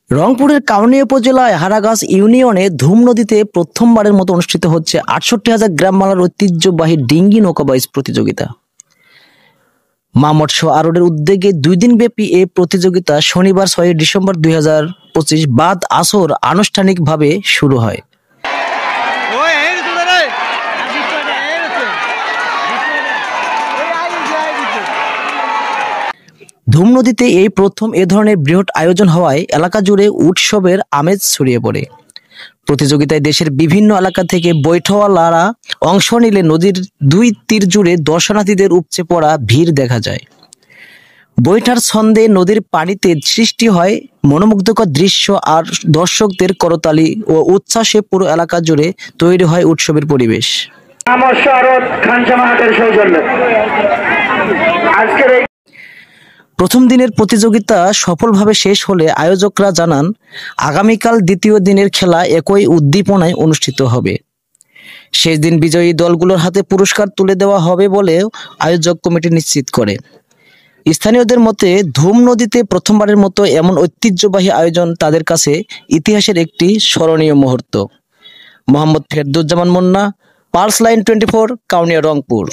রংপুরের কাউনিয়া উপজেলায় হারাগাছ ইউনিয়নে ধুম নদীতে প্রথমবারের মতো অনুষ্ঠিত হচ্ছে ৬৮,০০০ গ্রামবাংলার ঐতিহ্যবাহী ডিঙ্গি নৌকাবাইজ প্রতিযোগিতা। মা মৎস্য আরোডের উদ্যোগে ২ দিনব্যাপী এই প্রতিযোগিতা শনিবার ৬ ডিসেম্বর ২০২৫ বাদ আসর আনুষ্ঠানিকভাবে শুরু হয়। ধুম নদীতে এই প্রথম এ ধরনের বৃহৎ আয়োজন হওয়ায় এলাকা জুড়ে উৎসবের আমেজ ছড়িয়ে পড়ে। প্রতিযোগিতায় দেশের বিভিন্ন এলাকা থেকে বৈঠওয়ালারা অংশ নিলে নদীর দুই তীর জুড়ে দর্শনার্থীদের উপচে পড়া ভিড় দেখা যায়। বৈঠার ছন্দে নদীর পানিতে সৃষ্টি হয় মনোমুগ্ধকর দৃশ্য, আর দর্শকদের করতালি ও উচ্ছ্বাসে পুরো এলাকা জুড়ে তৈরি হয় উৎসবের পরিবেশ। প্রথম দিনের প্রতিযোগিতা সফলভাবে শেষ হলে আয়োজকরা জানান, আগামীকাল দ্বিতীয় দিনের খেলা একই উদ্দীপনায় অনুষ্ঠিত হবে। শেষ দিন বিজয়ী দলগুলোর হাতে পুরস্কার তুলে দেওয়া হবে বলে আয়োজক কমিটি নিশ্চিত করে। স্থানীয়দের মতে, ধুম নদীতে প্রথমবারের মতো এমন ঐতিহ্যবাহী আয়োজন তাদের কাছে ইতিহাসের একটি স্মরণীয় মুহূর্ত। Mohammad Ferdouzzaman Munna, pulse line 24, Kaunia, Rangpur.